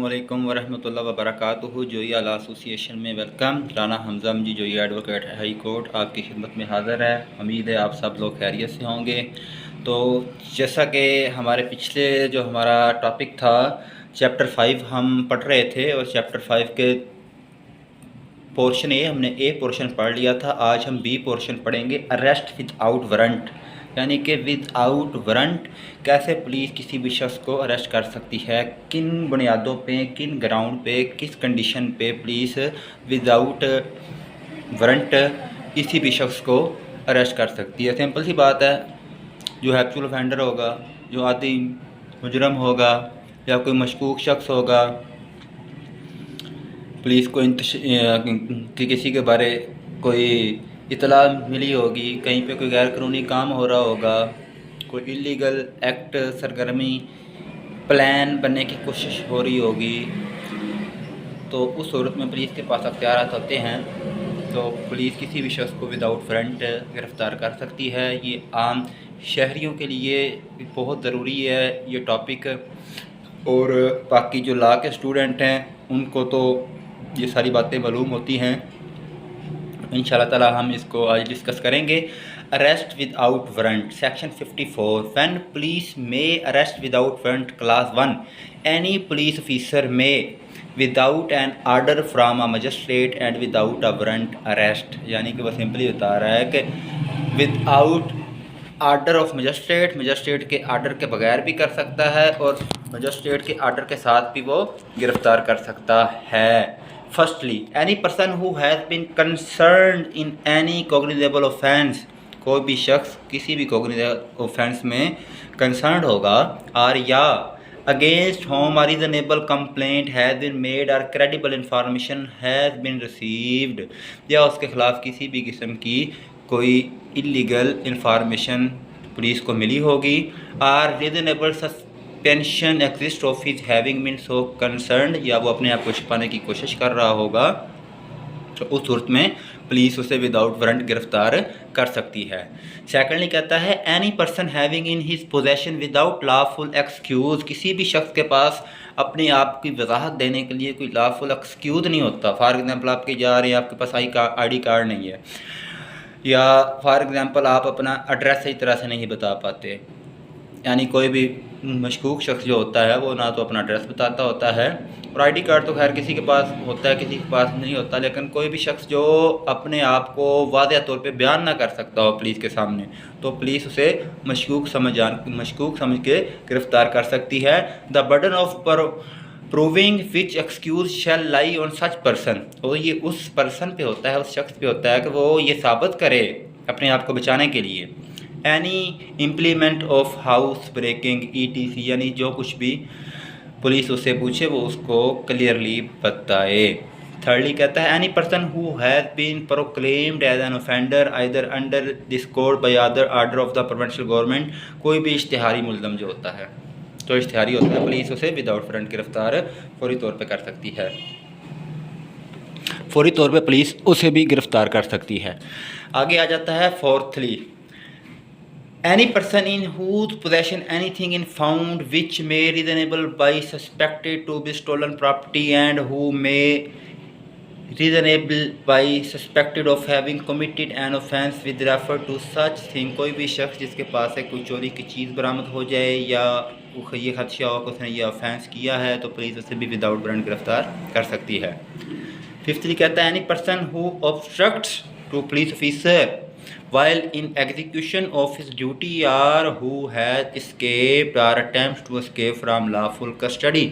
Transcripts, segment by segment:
वालेकुम वरहमतुल्लाहि वबरकातुहू। जोइया law association में वेलकम। राना हमज़म जी जोइया एडवोकेट हाई कोर्ट आपकी खिदमत में हाज़िर है। उम्मीद है आप सब लोग खैरियत से होंगे। तो जैसा कि हमारे पिछले जो हमारा टॉपिक था चैप्टर 5 हम पढ़ रहे थे और चैप्टर 5 के पोर्शन हमने ए पोर्शन पढ़ लिया था। आज हम बी पोर्शन पढ़ेंगे, अरेस्ट विदाउट वारंट, यानी कि विदाउट वारंट कैसे पुलिस किसी भी शख्स को अरेस्ट कर सकती है, किन बुनियादों पे, किन ग्राउंड पे, किस कंडीशन पे पुलिस विदाउट वारंट किसी भी शख्स को अरेस्ट कर सकती है। सिंपल सी बात है, जो हैप्चुअल ऑफेंडर होगा, जो आदि मुजरम होगा या कोई मशकूक शख्स होगा, पुलिस को कि किसी के बारे कोई इतला मिली होगी, कहीं पे कोई गैर कानूनी काम हो रहा होगा, कोई इलीगल एक्ट सरगर्मी प्लान बनने की कोशिश हो रही होगी, तो उस सूरत में पुलिस के पास अख्तियारात होते हैं। तो पुलिस किसी भी शख्स को विदाउट वारंट गिरफ़्तार कर सकती है। ये आम शहरियों के लिए बहुत ज़रूरी है ये टॉपिक, और बाकी जो लॉ के स्टूडेंट हैं उनको तो ये सारी बातें मालूम होती हैं। इंशाल्लाह ताला हम इसको आज डिस्कस करेंगे। Arrest without warrant, section 54। When police may arrest without warrant, class 1, any police officer may without an order from a magistrate and without a warrant arrest, यानी कि वह सिंपली बता रहा है कि without order of magistrate, magistrate के order के बगैर भी कर सकता है और मजिस्ट्रेट के आर्डर के साथ भी वो गिरफ़्तार कर सकता है। Firstly, any person who has been concerned in any cognizable offence, कोई भी शख्स किसी भी कॉग्निजेबल ऑफेंस में कंसर्न्ड होगा, और या against whom a reasonable complaint has been made or credible information has been received, या उसके ख़िलाफ़ किसी भी किस्म की कोई इलीगल इंफॉर्मेशन पुलिस को मिली होगी, और reasonable suspension exist of his having been so concerned, या वो अपने आप को छुपाने की कोशिश कर रहा होगा, तो उस सूरत में पुलिस उसे विदाउट वारंट गिरफ्तार कर सकती है। सेकेंडली कहता है, any person having in his possession without lawful excuse, किसी भी शख्स के पास अपने आप की वजाहत देने के लिए कोई लॉफुल एक्सक्यूज़ नहीं होता। फॉर एग्जांपल आपके जा रहे हैं, आपके पास आई कार्ड नहीं है, या फॉर एग्ज़ाम्पल आप अपना एड्रेस सही तरह से नहीं बता पाते, यानी कोई भी मशकूक शख्स जो होता है वो ना तो अपना एड्रेस बताता होता है, और आईडी कार्ड तो खैर किसी के पास होता है किसी के पास नहीं होता, लेकिन कोई भी शख्स जो अपने आप को वाज़ेह तौर पे बयान ना कर सकता हो पुलिस के सामने, तो पुलिस उसे मशकूक समझ के गिरफ़्तार कर सकती है। The burden of proving which excuse shall lie on such person, और ये उस पर्सन पे होता है, उस शख्स पे होता है कि वो ये साबित करे अपने आप को बचाने के लिए। Any implement of house breaking ETC, यानी जो कुछ भी पुलिस उससे पूछे वो उसको क्लियरली बताए। थर्डली कहता है, any person who has been proclaimed as an offender either under this code by other order of the provincial government, कोई भी इश्तिहारी मुल्ज़म जो होता है, तो इश्तिहारी होता है, पुलिस उसे विदाउट वारंट गिरफ्तार फौरी तौर पे कर सकती है, फौरी तौर पे पुलिस उसे भी गिरफ्तार कर सकती है। आगे आ जाता है fourthly, any person in whose possession anything in found which may reasonable by suspected to be stolen property and who may reasonable by suspected of having committed an offence with refer to such thing, कोई भी शख्स जिसके पास है कोई चोरी की चीज़ बरामद हो जाए या ये खदशा हो कि उसने ये ऑफेंस किया है, तो पुलिस उसे भी विदाउट वारंट गिरफ्तार कर सकती है। फिफ्थली कहता है, any person who obstructs to police officer while in execution of his duty or who has escaped or attempts to escape from lawful custody,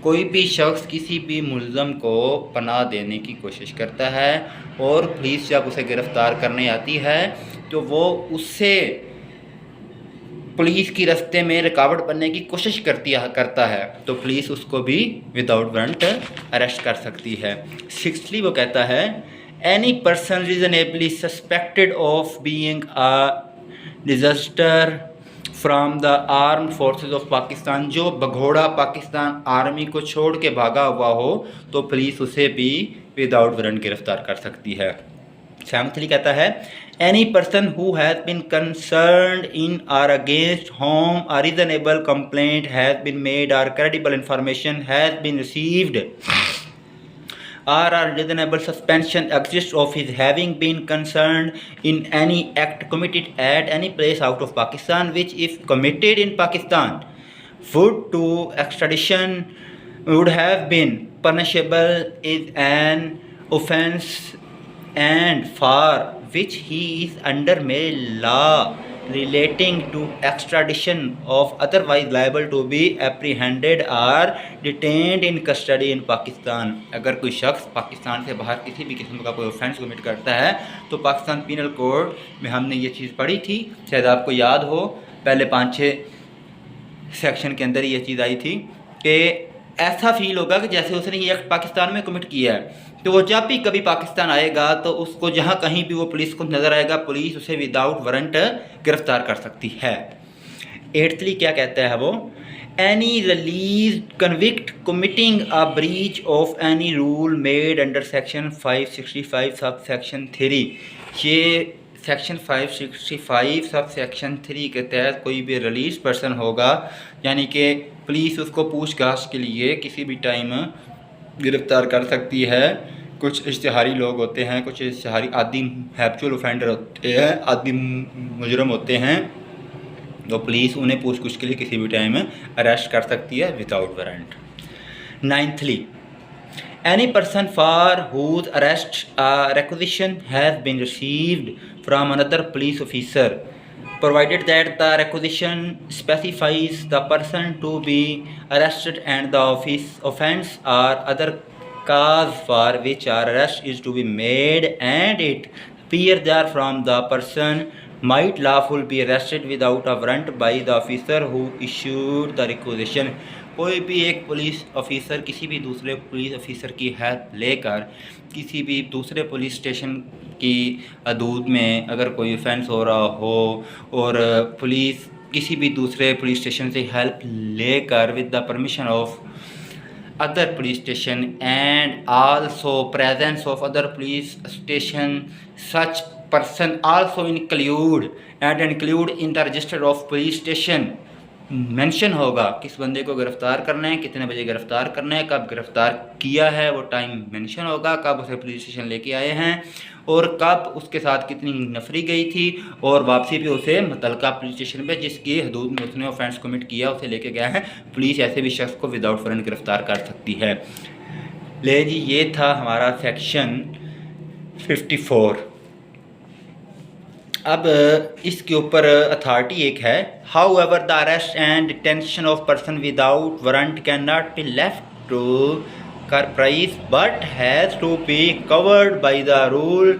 कोई भी शख्स किसी भी मुल्ज़म को पनाह देने की कोशिश करता है और पुलिस जब उसे गिरफ़्तार करने आती है तो वो उससे पुलिस की रास्ते में रुकावट बनने की कोशिश करता है, तो पुलिस उसको भी विदाउट वारंट अरेस्ट कर सकती है। सिक्सथली वो कहता है, any person reasonably suspected of being a deserter from the armed forces of Pakistan, जो भगोड़ा पाकिस्तान आर्मी को छोड़ के भागा हुआ हो, तो पुलिस उसे भी विदाउट वारंट गिरफ्तार कर सकती है। सेवंथली कहता है, any person who has been concerned in or against whom a reasonable complaint has been made or credible information has been received or a reasonable suspension exists of his having been concerned in any act committed at any place out of Pakistan which if committed in Pakistan would to extradition would have been punishable is an offence and for which he is under marriage law relating to extradition of otherwise liable to be apprehended or detained in custody in Pakistan। अगर कोई शख्स पाकिस्तान से बाहर किसी भी किस्म का कोई ऑफेंस कमिट करता है तो पाकिस्तान पीनल कोड में हमने ये चीज़ पढ़ी थी, शायद आपको याद हो, पहले 5-6 सेक्शन के अंदर ये चीज़ आई थी कि ऐसा फील होगा कि जैसे उसने ये एक्ट पाकिस्तान में कमिट किया है, तो वो जब भी कभी पाकिस्तान आएगा तो उसको जहाँ कहीं भी वो पुलिस को नज़र आएगा, पुलिस उसे विदाउट वारंट गिरफ्तार कर सकती है। 8th क्या कहता है वो, any release convict committing a breach of any rule made under section 565 sub section 3। ये सेक्शन 565 सब सेक्शन 3 के तहत कोई भी रिलीज पर्सन होगा, यानी कि पुलिस उसको पूछताछ के लिए किसी भी टाइम गिरफ़्तार कर सकती है। कुछ इश्तिहारी लोग होते हैं, कुछ इश्तिहारी आदि हैप्चुअल ऑफेंडर होते हैं, आदि मुजरम होते हैं, तो पुलिस उन्हें पूछ के लिए किसी भी टाइम अरेस्ट कर सकती है without warrant. 9th any person for whose arrest a requisition has been received from another police officer, provided that the requisition specifies the person to be arrested and the offence or other cause for which our arrest is to be made and it appears that from the person might lawfully be arrested without a warrant by the officer who issued the requisition। कोई भी एक police officer किसी भी दूसरे police officer की help लेकर किसी भी दूसरे पुलिस स्टेशन की हदूद में अगर कोई ऑफेंस हो रहा हो और पुलिस किसी भी दूसरे पुलिस स्टेशन से हेल्प लेकर with the permission of other police station and also presence of other police station such person also include in the register of police station mention होगा किस बंदे को गिरफ़्तार करना है, कितने बजे गिरफ़्तार करना है, कब गिरफ़्तार किया है, वो टाइम मेंशन होगा, कब उसे पुलिस स्टेशन लेके आए हैं और कब उसके साथ कितनी नफरी गई थी और वापसी भी उसे मुतलका पुलिस स्टेशन पे जिसकी हदूद में उसने ऑफेंस कमिट किया उसे लेके गया है। पुलिस ऐसे भी शख्स को विदाउट वारंट गिरफ़्तार कर सकती है। ले जी, ये था हमारा सेक्शन 54। अब इसके ऊपर अथॉरिटी एक है, however the arrest and detention of person without warrant can not be left to caprice but has to be covered by the rule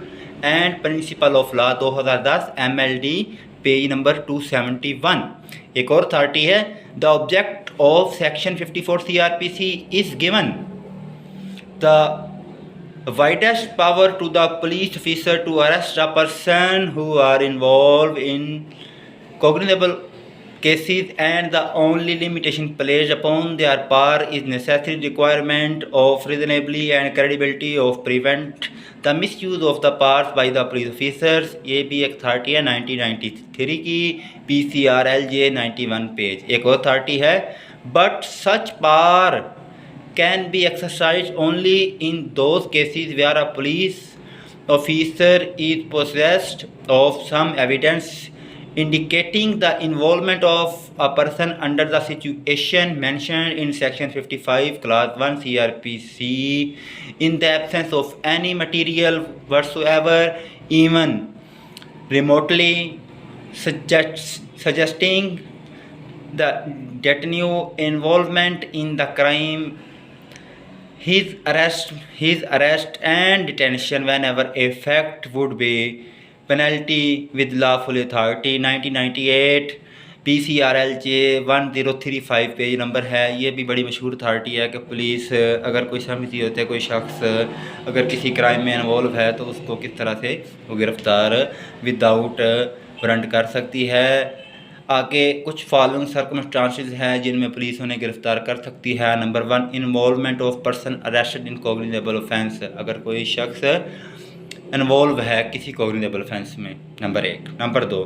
and principle of law 2010 MLD page number 271। एक और authority है, the object of section 54 CRPC is given the widest power to the police officer to arrest a person who are involved in cognizable cases and the only limitation placed upon their power is necessary requirement of reasonably and credibility of prevent the misuse of the powers by the police officers। ये भी एक authority है 1993 की PCRLJ 91 page. एक और authority है, but such power can be exercised only in those cases where a police officer is possessed of some evidence indicating the involvement of a person under the situation mentioned in section 55 clause 1 CRPC in the absence of any material whatsoever even remotely suggesting the detainee involvement in the crime। His arrest and detention whenever effect would be penalty with lawful authority। 1998 PCRLJ 1035 page number है। ये भी बड़ी मशहूर authority है कि police अगर कोई समझती होती है कोई शख्स अगर किसी क्राइम में इन्वॉल्व है तो उसको किस तरह से वो गिरफ़्तार विदाउट वारंट कर सकती है। आगे कुछ फॉलोइंग सर्कमस्टांसेस हैं जिनमें पुलिस उन्हें गिरफ़्तार कर सकती है। Number 1, involvement of person arrested in cognizable offence. अगर कोई शख्स इन्वॉल्व है किसी कॉग्निजेबल ऑफेंस में, नंबर 1। नंबर 2,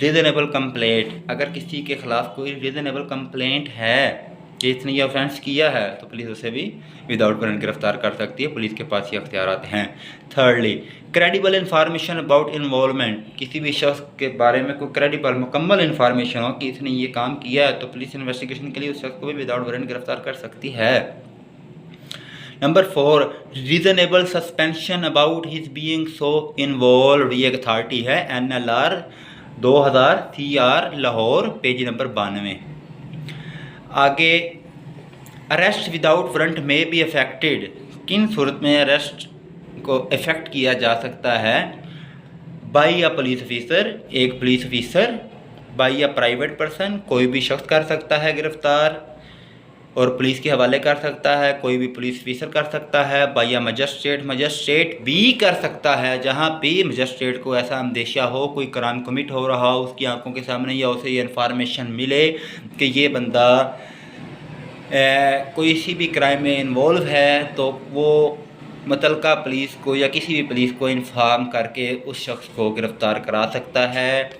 रीजनेबल कंप्लेंट, अगर किसी के खिलाफ कोई रीजनेबल कंप्लेंट है कि इसने ये ऑफेंस किया है तो पुलिस उसे भी विदाउट वारंट गिरफ्तार कर सकती है, पुलिस के पास ये अख्तियारात हैं। Thirdly, credible information about involvement, किसी भी शख्स के बारे में कोई क्रेडिबल मुकम्मल इन्फॉर्मेशन हो कि इसने ये काम किया है तो पुलिस इन्वेस्टिगेशन के लिए उस शख्स को भी विदाउट वारंट गिरफ्तार कर सकती है। Number 4, reasonable suspension about his being so involve, ये एक अथॉरिटी है NLR 2000 CR Lahore, page number 92। आगे, अरेस्ट विदाउट वारंट में बी अफेक्टेड, किन सूरत में अरेस्ट को इफ़ेक्ट किया जा सकता है? बाई अ पुलिस ऑफिसर, एक police officer, by a private person, कोई भी शख्स कर सकता है गिरफ्तार और पुलिस के हवाले कर सकता है, कोई भी पुलिस ऑफिसर कर सकता है, बाई अ मजिस्ट्रेट, मजिस्ट्रेट भी कर सकता है जहाँ भी मजिस्ट्रेट को ऐसा अंदेशा हो कोई क्राइम कमिट हो रहा हो उसकी आंखों के सामने, या उसे ये इन्फॉर्मेशन मिले कि ये बंदा कोई किसी भी क्राइम में इन्वॉल्व है, तो वो मुतलका पुलिस को या किसी भी पुलिस को इन्फॉर्म करके उस शख्स को गिरफ़्तार करा सकता है।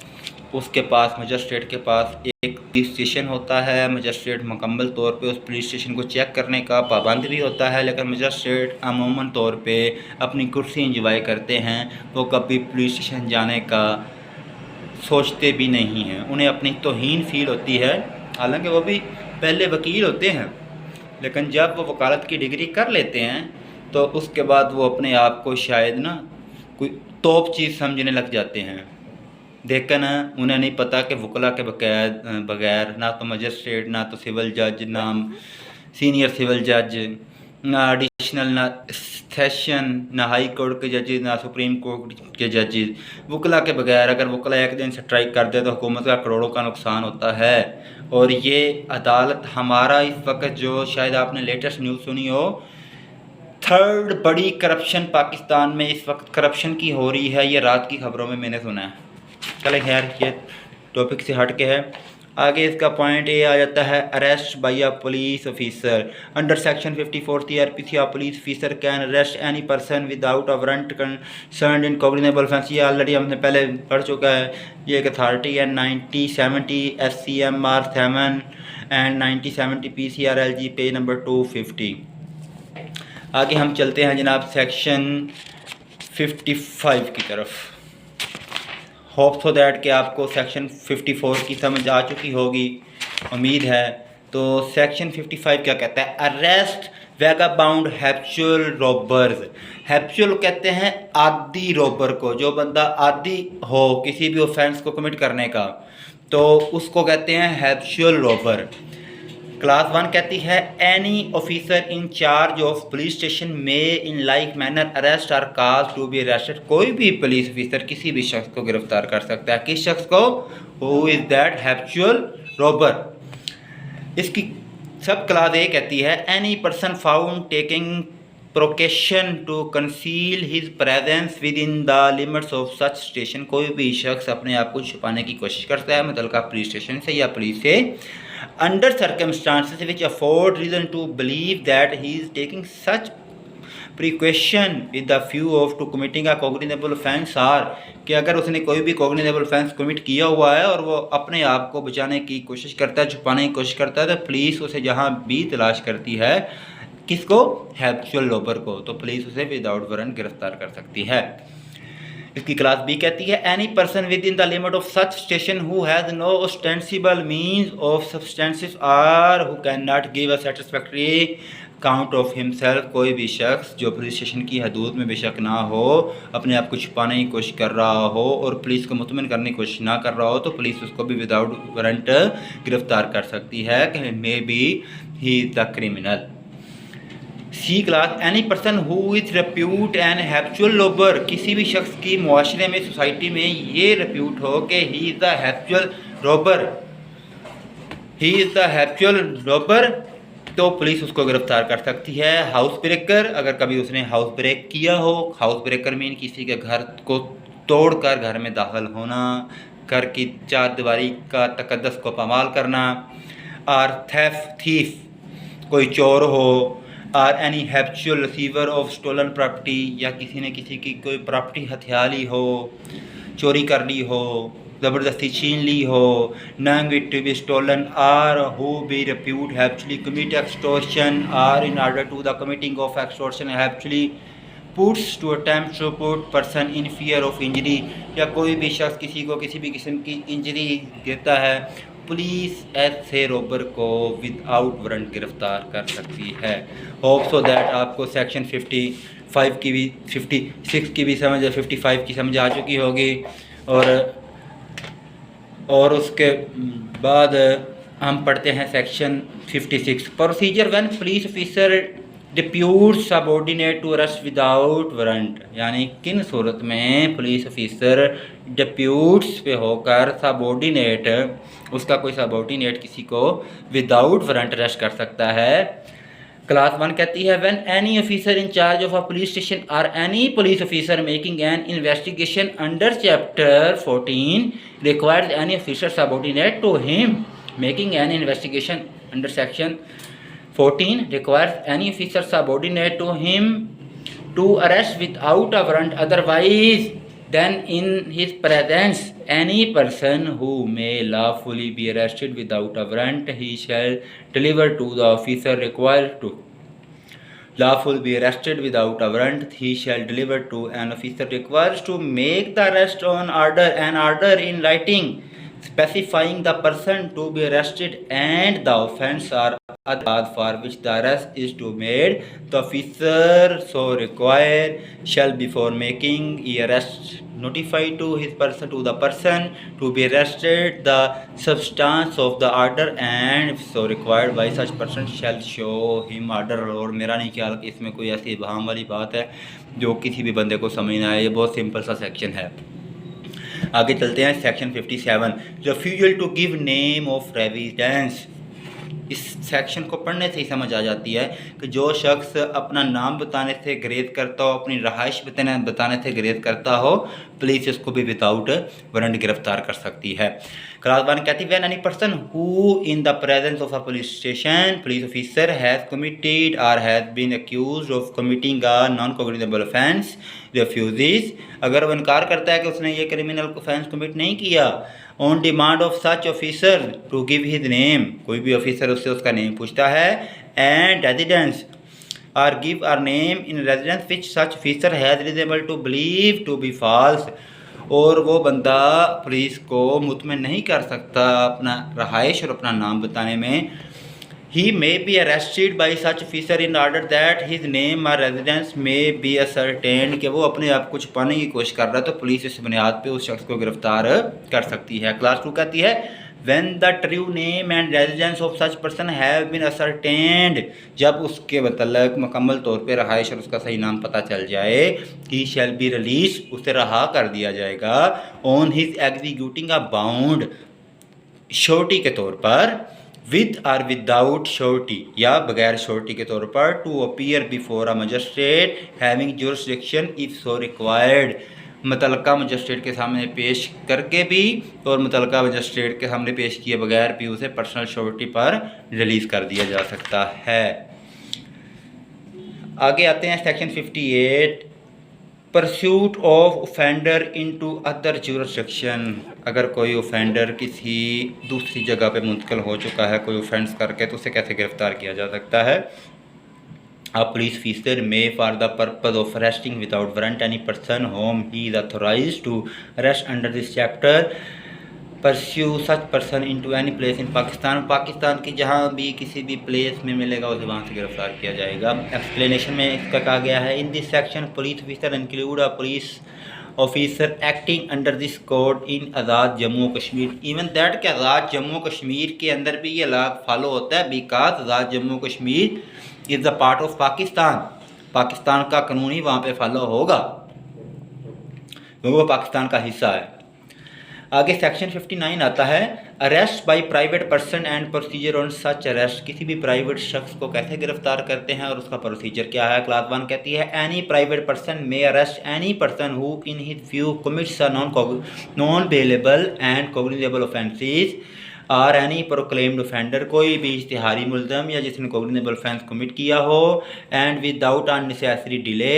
उसके पास, मजिस्ट्रेट के पास एक पुलिस स्टेशन होता है, मजिस्ट्रेट मुकम्मल तौर पे उस पुलिस स्टेशन को चेक करने का पाबंद भी होता है, लेकिन मजिस्ट्रेट अमूमन तौर पे अपनी कुर्सी इंजॉय करते हैं, वो कभी पुलिस स्टेशन जाने का सोचते भी नहीं हैं, उन्हें अपनी तौहीन फील होती है। हालांकि वो भी पहले वकील होते हैं, लेकिन जब वो वकालत की डिग्री कर लेते हैं तो उसके बाद वो अपने आप को शायद ना कोई तोप चीज़ समझने लग जाते हैं। देखकर ना उन्हें नहीं पता कि वकला के बगैर ना तो मजिस्ट्रेट, ना तो सिविल जज, ना सीनियर सिविल जज, ना एडिशनल, ना सेशन, ना हाई कोर्ट के जजेस, ना सुप्रीम कोर्ट के जजेस, वकला के बगैर अगर वकला एक दिन स्ट्राइक कर दे तो हुकूमत का करोड़ों का नुकसान होता है। और ये अदालत हमारा इस वक्त जो शायद आपने लेटेस्ट न्यूज़ सुनी हो, 3rd बड़ी करप्शन पाकिस्तान में इस वक्त करप्शन की हो रही है, ये रात की खबरों में मैंने सुना है। चले खैर, ये टॉपिक से हट के है। आगे इसका पॉइंट ये आ जाता है, arrest by a police officer under section 54 CRPC, police officer can arrest any person without a warrant concerned in cognizable offence. ये ऑलरेडी हमने पहले पढ़ चुका है। ये एक अथॉरिटी है 9070 SCMR 7 and 9070 PCRLG, page number 250। आगे हम चलते हैं जनाब सेक्शन 55 की तरफ। होप सो दैट कि आपको सेक्शन 54 की समझ आ चुकी होगी, उम्मीद है। तो सेक्शन 55 क्या कहता है? Arrest vagabond habitual robbers. Habitual कहते हैं आदी रॉबर को, जो बंदा आदी हो किसी भी ऑफेंस को कमिट करने का, तो उसको कहते हैं हैप्चुअल रॉबर। क्लास 1 कहती है any officer in charge of police station में in like manner arrest or cause to be arrested. कोई भी पुलिस ऑफिसर किसी भी शख्स को गिरफ्तार कर सकता है। किस शख्स को? Who is that? Habitual robber. इसकी सब क्लास ए कहती है any person found taking precaution to conceal his presence within the limits of such station. कोई भी शख्स अपने आप को छुपाने की कोशिश करता है मुतल्लिका पुलिस स्टेशन से या पुलिस से, under circumstances which afford reason to believe that he is taking such precaution with the view of to committing a cognizable offence, or कि अगर उसने कोई भी cognizable offence commit किया हुआ है और वो अपने आप को बचाने की कोशिश करता है, छुपाने की कोशिश करता है, तो पुलिस उसे जहाँ भी तलाश करती है, किसको? हैप्चुअल रॉबर को, तो पुलिस उसे विदाउट वारंट गिरफ्तार कर सकती है। इसकी क्लास बी कहती है any person within the limit of such station who has no ostensible means of substances or who can not give a satisfactory count of himself. कोई भी शख्स जो पुलिस स्टेशन की हदूद में बेशक ना हो, अपने आप को छुपाने की कोशिश कर रहा हो और पुलिस को मुतमिन करने की कोशिश ना कर रहा हो, तो पुलिस उसको भी विदाउट वारंट गिरफ्तार कर सकती है कि may be he is the criminal. C clause any person who is repute and habitual robber. किसी भी शख्स की मुआशरे में, सोसाइटी में ये रेप्यूट हो कि ही is the habitual robber, he is the habitual robber, तो पुलिस उसको गिरफ्तार कर सकती है। हाउस ब्रेकर, अगर कभी उसने हाउस ब्रेक किया हो, हाउस ब्रेकर मीन किसी के घर को तोड़कर घर में दाखिल होना, घर की चार दीवारी का तकद्दस को पामाल करना। और थीफ, कोई चोर हो, or any habitual receiver of stolen property, या किसी ने किसी की कोई प्रॉपर्टी हथिया ली हो, चोरी कर ली हो, ज़बरदस्ती छीन ली हो, knowing it to be stolen, or who by repute habitually commit extortion, or in order to the committing of extortion habitually puts to attempt to put person in fear of injury, या कोई भी शख्स किसी को किसी भी किस्म की इंजरी देता है, पुलिस ऐसे रोबर को विदाउट वारंट गिरफ्तार कर सकती है। होप सो दैट आपको सेक्शन 55 की भी 56 की भी समझ 55 की समझ आ चुकी होगी। और उसके बाद हम पढ़ते हैं section 56 procedure when police officer depute subordinate to arrest without warrant, यानी किन सूरत में पुलिस ऑफिसर डिप्यूट्स पे होकर सबऑर्डिनेट, उसका कोई सबऑर्डिनेट किसी को विदाउट वारंट अरेस्ट कर सकता है। क्लास 1 कहती है when any officer in charge of a police station or any police officer making an investigation under chapter 14 requires any officer subordinate to him making an investigation under section 14 requires any officer subordinate to him to arrest without a warrant otherwise than in his presence any person who may lawfully be arrested without a warrant, he shall deliver to the officer required to lawfully be arrested without a warrant, he shall deliver to an officer required to make the arrest on order, an order in writing specifying the person to be arrested and the offence or other for which the arrest is to be made, the officer so required shall before making the arrest notify to his person to the person to be arrested the substance of the order and if so required by such person shall show him order। और मेरा नहीं ख्याल कि इसमें कोई ऐसी इबाहम वाली बात है जो किसी भी बंदे को समझ ना आए, ये बहुत सिंपल सा सेक्शन है। आगे चलते हैं section 57 refusal to give name of residence. इस सेक्शन को पढ़ने से ही समझ आ जाती है कि जो शख्स अपना नाम बताने से ग्रेज करता हो, अपनी रहाइश बताने से ग्रेज करता हो, पुलिस इसको भी विदाउट वारंट गिरफ्तार कर सकती है। क्लास 1 कहती है when any person who in the presence of a police station police officer has committed or has been accused of committing a non cognizable offence refuses, अगर वो इनकार करता है कि उसने ये क्रिमिनल ऑफेंस कमिट नहीं किया, on demand of such officer to give his name, कोई भी ऑफिसर उससे उसका नेम पूछता है, एंड रेजिडेंस और give or name in residence which such officer has reasonable to believe to be false, और वो बंदा पुलिस को मुतमिन नहीं कर सकता अपना रहाइश और अपना नाम बताने में, he may be arrested by such officer in order that his name or residence may be ascertained, कि वो अपने आप को छुपाने की कोशिश कर रहा है तो पुलिस इस बुनियाद पे उस शख्स को गिरफ्तार कर सकती है। क्लास 2 कहती है when the true name and residence of such person have been ascertained, जब उसके मतलब मुकम्मल तौर पे रहाइश और उसका सही नाम पता चल जाए, he shall be released, उसे रहा कर दिया जाएगा, on his executing a bond, surety के तौर पर, विद और विदाउट श्योरिटी या बगैर श्योरिटी के तौर पर, to appear before a magistrate having jurisdiction if so required, मुतलका मजिस्ट्रेट के सामने पेश करके भी और मुतलका मजिस्ट्रेट के सामने पेश किए बगैर भी उसे पर्सनल श्योरिटी पर रिलीज़ कर दिया जा सकता है। आगे आते हैं section 58 pursuit of offender into other jurisdiction, अगर कोई ऑफेंडर किसी दूसरी जगह पे मुंतकिल हो चुका है कोई ऑफेंस करके, तो उसे कैसे गिरफ्तार किया जा सकता है। A police officer may for the purpose of arresting without warrant any person whom he is authorized to arrest under this chapter pursue such person into any place in Pakistan, Pakistan की जहाँ भी किसी भी प्लेस में मिलेगा उसे वहाँ से गिरफ्तार किया जाएगा। एक्सप्लेनेशन में इसका कहा गया है in this section police officer include a police officer acting under this code in Azad Jammu Kashmir, even that के आज़ाद जम्मू कश्मीर के अंदर भी ये लॉ फॉलो होता है, because Azad Jammu Kashmir is the part of Pakistan, Pakistan का कानून ही वहाँ पे फॉलो होगा क्योंकि वो पाकिस्तान का हिस्सा है। आगे सेक्शन 59 आता है arrest by private person and procedure on such arrest, किसी भी प्राइवेट शख्स को कैसे गिरफ्तार करते हैं और उसका प्रोसीजर क्या है। क्लास 1 कहती है any private person may arrest any person who in his view commits a non bailable and cognizable offences or any proclaimed offender, कोई भी इश्तिहारी मुल्ज़म या जिसने कॉग्निजेबल ऑफेंस कमिट किया हो, and without unnecessary delay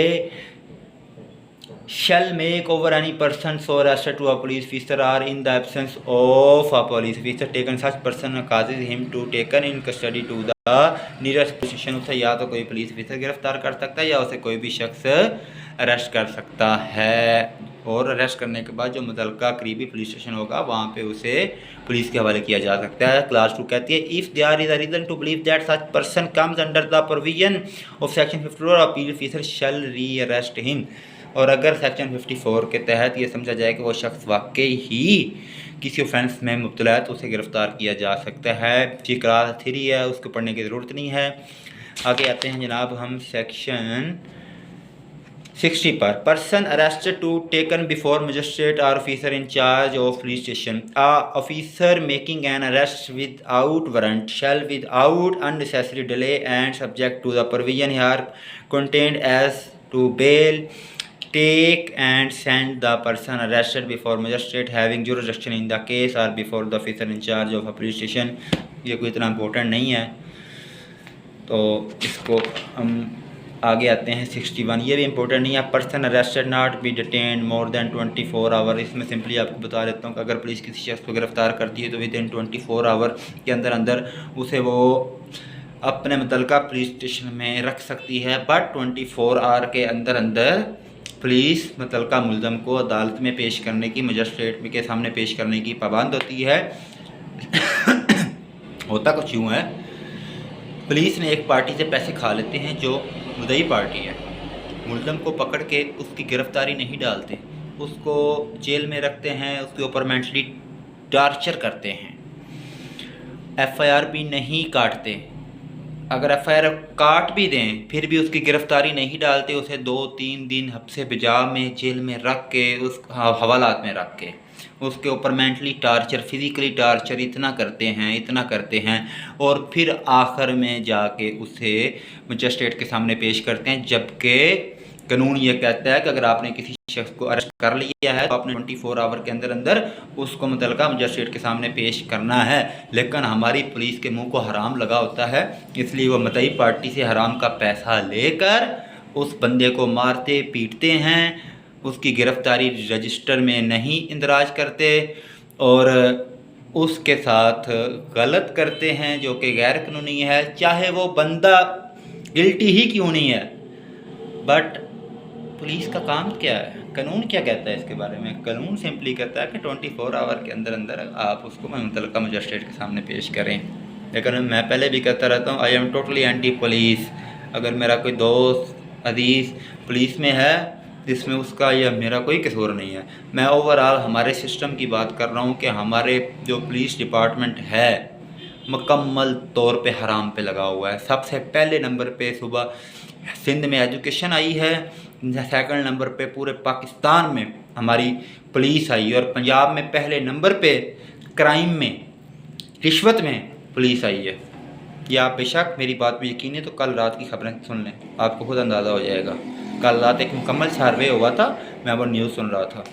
shall make over any person so arrested to a police officer or in the absence of a police officer taken such person causes him to taken in custody to the nearest police station। उसे या तो कोई police officer गिरफ्तार कर सकता है या उसे कोई भी शख्स अरेस्ट कर सकता है, और अरेस्ट करने के बाद जो मुतलका करीबी पुलिस स्टेशन होगा वहाँ पे उसे पुलिस के हवाले किया जा सकता है। क्लास 2 कहती है if there is a reason to believe that such person comes under the provision of section 54 appeal officer shall rearrest him, और अगर सेक्शन 54 के तहत ये समझा जाए कि वो शख्स वाकई ही किसी ऑफेंस में मुब्तला है तो उसे गिरफ़्तार किया जा सकता है। जी क्लास 3 है, उसको पढ़ने की ज़रूरत नहीं है। आगे आते हैं जनाब हम सेक्शन 60 पर। Person arrested to taken before magistrate or officer in charge of police station, officer making an arrest without warrant shall without unnecessary delay and subject to the provision here contained as to bail take and send the person arrested before magistrate having jurisdiction in the case or before the officer in charge of a police station। ये कोई इतना important नहीं है, तो इसको हम आगे आते हैं 61। ये भी इम्पोर्टेंट नहीं है। Person arrested not be detained more than 24 hour, इसमें सिंपली आपको बता देता हूँ कि अगर पुलिस किसी शख्स को गिरफ्तार करती है तो विद इन 24 आवर के अंदर अंदर उसे वो अपने मुतलका पुलिस स्टेशन में रख सकती है, बट 24 आवर के अंदर अंदर पुलिस मुतलका मुल्ज़म को अदालत में पेश करने की, मजिस्ट्रेट के सामने पेश करने की पाबंद होती है। होता कुछ यूँ है, पुलिस ने एक पार्टी से पैसे खा लेते हैं जो मुद्दई पार्टी है, मुल्ज़म को पकड़ के उसकी गिरफ़्तारी नहीं डालते, उसको जेल में रखते हैं, उसके ऊपर मेंटली टार्चर करते हैं, FIR भी नहीं काटते। अगर FIR काट भी दें फिर भी उसकी गिरफ़्तारी नहीं डालते, उसे 2-3 दिन हफ्से बिजा में जेल में रख के उस हवालात में रख के उसके ऊपर मेंटली टार्चर, फिज़िकली टार्चर इतना करते हैं और फिर आखिर में जाके उसे मजिस्ट्रेट के सामने पेश करते हैं। जबकि कानून ये कहता है कि अगर आपने किसी शख्स को अरेस्ट कर लिया है तो आपने 24 आवर के अंदर अंदर उसको मुतलका मजिस्ट्रेट के सामने पेश करना है। लेकिन हमारी पुलिस के मुंह को हराम लगा होता है, इसलिए वो मुद्दई पार्टी से हराम का पैसा लेकर उस बंदे को मारते पीटते हैं, उसकी गिरफ़्तारी रजिस्टर में नहीं इंदराज करते और उसके साथ गलत करते हैं जो कि गैर कानूनी है, चाहे वो बंदा गिल्टी ही क्यों नहीं है। बट पुलिस का काम क्या है, कानून क्या कहता है इसके बारे में? कानून सिंपली कहता है कि 24 आवर के अंदर अंदर आप उसको मुतलका मजिस्ट्रेट के सामने पेश करें। लेकिन मैं पहले भी कहता रहता हूँ I am totally anti police. अगर मेरा कोई दोस्त अजीज़ पुलिस में है जिसमें उसका या मेरा कोई कसूर नहीं है, मैं ओवरऑल हमारे सिस्टम की बात कर रहा हूँ कि हमारे जो पुलिस डिपार्टमेंट है मुकम्मल तौर पे हराम पे लगा हुआ है। सबसे पहले नंबर पे सुबह सिंध में एजुकेशन आई है, सेकंड नंबर पे पूरे पाकिस्तान में हमारी पुलिस आई, और पंजाब में पहले नंबर पे क्राइम में, रिश्वत में पुलिस आई है। या आप बेशक मेरी बात में यकीन है तो कल रात की खबरें सुन लें, आपको खुद अंदाज़ा हो जाएगा। कल रात एक मुकम्मल सर्वे हुआ था, मैं वो न्यूज़ सुन रहा था।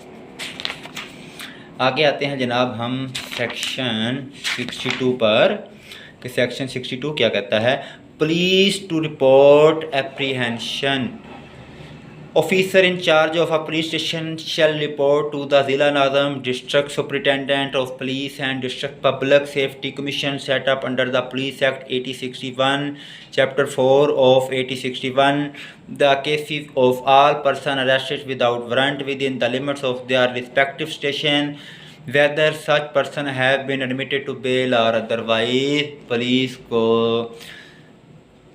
आगे आते हैं जनाब हम सेक्शन 62 पर कि सेक्शन 62 क्या कहता है। Police to report apprehension, officer in charge of a police station shall report to the जिला नाज़म, district superintendent of police and district public safety commission set up under the police act 1861 chapter 4 of 1861 the cases of all person arrested without warrant within the limits of their respective station whether such person have been admitted to bail or otherwise. Police को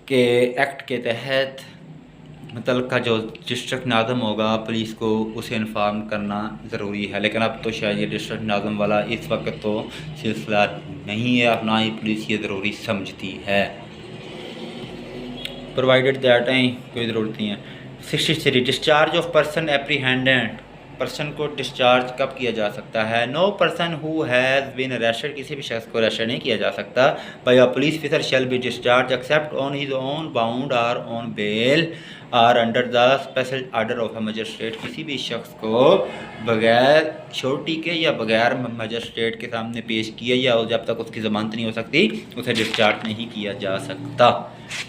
के act के तहत मतलब का जो district नाज़म होगा police को उसे इन्फॉर्म करना ज़रूरी है। लेकिन अब तो शायद ये डिस्ट्रिक्ट नाज़म वाला इस वक्त तो सिलसिला नहीं है, अब ना ही पुलिस ये ज़रूरी समझती है। प्रोवाइडेड दैट कोई ज़रूरत नहीं है। 63 discharge of person apprehended, person को डिस्चार्ज कब किया जा सकता है? No person who has been arrested, किसी भी शख्स को अरेस्टेड नहीं किया जा सकता by a police officer shall be discharge except on his own bound और ऑन बेल और under the special order of a magistrate. किसी भी शख्स को बगैर श्योरिटी के या बगैर मजिस्ट्रेट के सामने पेश किया या जब तक उसकी ज़मानत नहीं हो सकती उसे डिस्चार्ज नहीं किया जा सकता।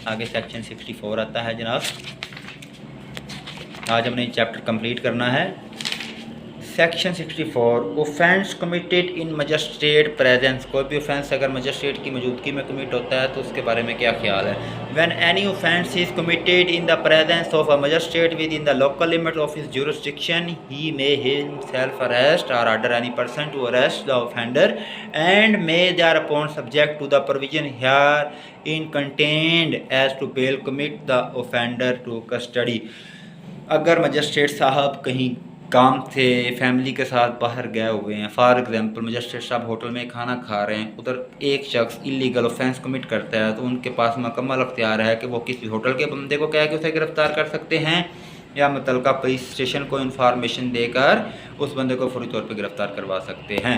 आगे सेक्शन 64 आता है जनाब। आज हमने चैप्टर कंप्लीट करना है। Section 64 offence committed in magistrate presence. कोई भी ऑफेंस अगर मजिस्ट्रेट की मौजूदगी में कमिट होता है तो उसके बारे में क्या ख्याल है? When any offence is committed in the presence of a magistrate within the local limit of his jurisdiction he may himself arrest or order any person to arrest the offender and may thereupon subject to the provision herein contained as to bail commit the offender to custody. अगर magistrate साहब कहीं काम से family के साथ बाहर गए हुए हैं, फॉर एग्जांपल मजिस्ट्रेट साहब होटल में खाना खा रहे हैं, उधर एक शख्स इलीगल ऑफेंस कमिट करता है तो उनके पास मुकम्मल अख्तियार है कि वो किसी होटल के बंदे को कह के उसे गिरफ़्तार कर सकते हैं या मुतलका पुलिस स्टेशन को इन्फॉर्मेशन देकर उस बंदे को फौरी तौर पर गिरफ़्तार करवा सकते हैं।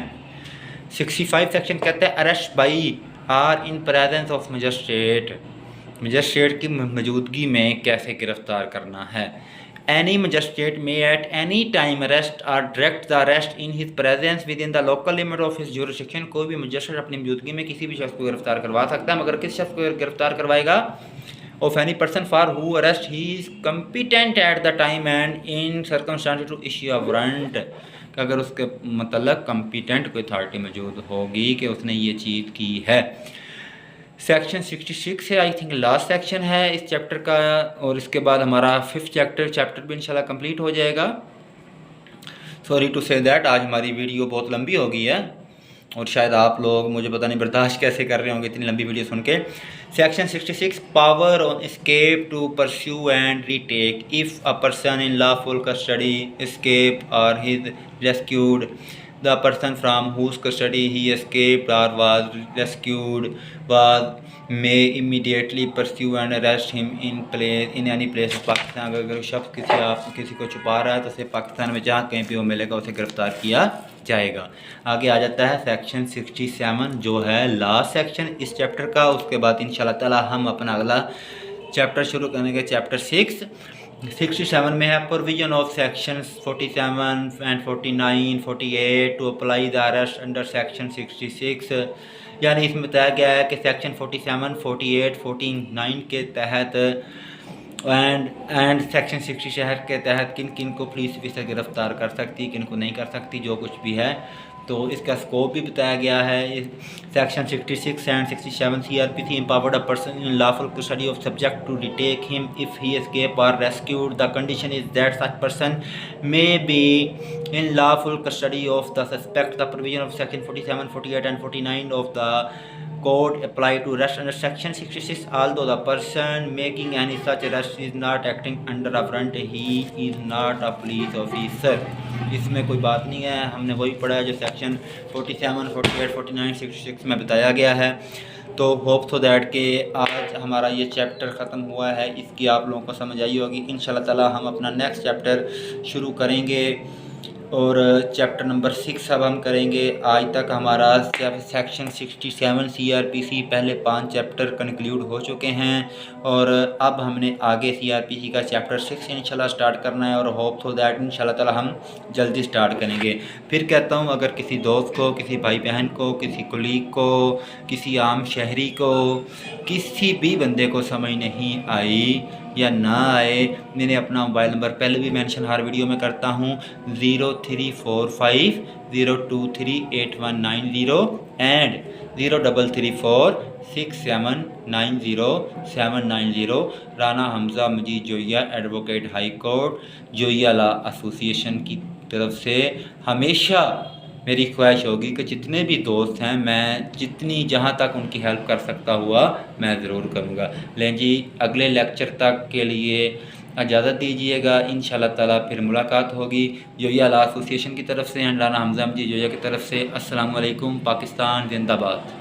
65 सेक्शन कहते हैं arrest by or in presence of magistrate. Magistrate की मौजूदगी में कैसे गिरफ़्तार करना है? Any magistrate may at any time arrest or direct the arrest in his presence within the local limit of his jurisdiction। कोई भी मजिस्ट्रेट अपनी मौजूदगी में किसी भी शख्स को गिरफ्तार करवा सकता है, मगर किस शख्स को गिरफ्तार करवाएगा? Of any person for who arrest he is competent at the time and in circumstances to issue a warrant। अगर उसके मतलब कम्पिटेंट कोई अथॉरिटी मौजूद होगी कि उसने ये चीज़ की है। सेक्शन 66 है, आई थिंक लास्ट सेक्शन है इस चैप्टर का, और इसके बाद हमारा 5th चैप्टर भी इंशाल्लाह कंप्लीट हो जाएगा। सॉरी टू से दैट आज हमारी वीडियो बहुत लंबी हो गई है और शायद आप लोग मुझे पता नहीं बर्दाश्त कैसे कर रहे होंगे इतनी लंबी वीडियो सुन के। Section 66 power on escape to pursue and retake if a person in lawful custody escape or is rescued the person from whose custody he escaped or was rescued may immediately pursue and arrest him in any place of Pakistan। अगर शख्स किसी को छुपा रहा है तो उसे पाकिस्तान में जहाँ कहीं भी वो मिलेगा उसे गिरफ़्तार किया जाएगा। आगे आ जाता है सेक्शन 67 जो है लास्ट सेक्शन इस चैप्टर का। उसके बाद इंशाल्लाह ताला हम अपना अगला चैप्टर शुरू करेंगे, चैप्टर 6। 67 में है provision of section 47 and 49 48 to apply the arrest under section 66। यानी इसमें बताया गया है कि सेक्शन 47 48 49 के तहत एंड सेक्शन 60 शहर के तहत किन किन को पुलिस ऑफिसर गिरफ़्तार कर सकती, किन को नहीं कर सकती, जो कुछ भी है तो इसका स्कोप भी बताया गया है। Section 66 and 67 CRPC empowered a person in lawful custody of subject to retake him if he escape or rescued। The condition is that such person may be in lawful custody of the suspect। The provision of section 47 48 and 49 of the code apply to arrest under section 66 although the person making any such arrest is not acting under a warrant he is not a police officer। इसमें कोई बात नहीं है, हमने वही पढ़ा है जो सेक्शन 47 48 49 66 में बताया गया है। तो होप सो दैट कि आज हमारा ये चैप्टर ख़त्म हुआ है, इसकी आप लोगों को समझ आई होगी। इंशाल्लाह ताला हम अपना नेक्स्ट चैप्टर शुरू करेंगे और चैप्टर नंबर 6 अब हम करेंगे। आज तक हमारा सेक्शन 67 CRPC पहले 5 चैप्टर कंक्लूड हो चुके हैं और अब हमने आगे CRPC का चैप्टर 6 इंशाल्लाह स्टार्ट करना है और होप सो दैट इंशाल्लाह ताला हम जल्दी स्टार्ट करेंगे। फिर कहता हूँ अगर किसी दोस्त को, किसी भाई बहन को, किसी कुलीग को, किसी आम शहरी को, किसी भी बंदे को समझ नहीं आई या ना आए, मैंने अपना मोबाइल नंबर पहले भी मेंशन हर वीडियो में करता हूँ 0345 023 8190 and 0334 6790 790। Rana Hamza Majeed Zoya advocate high court Zoya law association की तरफ से हमेशा मेरी ख्वाहिश होगी कि जितने भी दोस्त हैं मैं जितनी जहाँ तक उनकी हेल्प कर सकता हुआ मैं ज़रूर करूँगा। लेकिन जी अगले लेक्चर तक के लिए इजाज़त दीजिएगा। इंशाल्लाह ताला फिर मुलाकात होगी जोया लॉ एसोसिएशन की तरफ से एंड राना हमज़ा मजीद जोया की तरफ से। अस्सलाम वालेकुम। पाकिस्तान जिंदाबाद।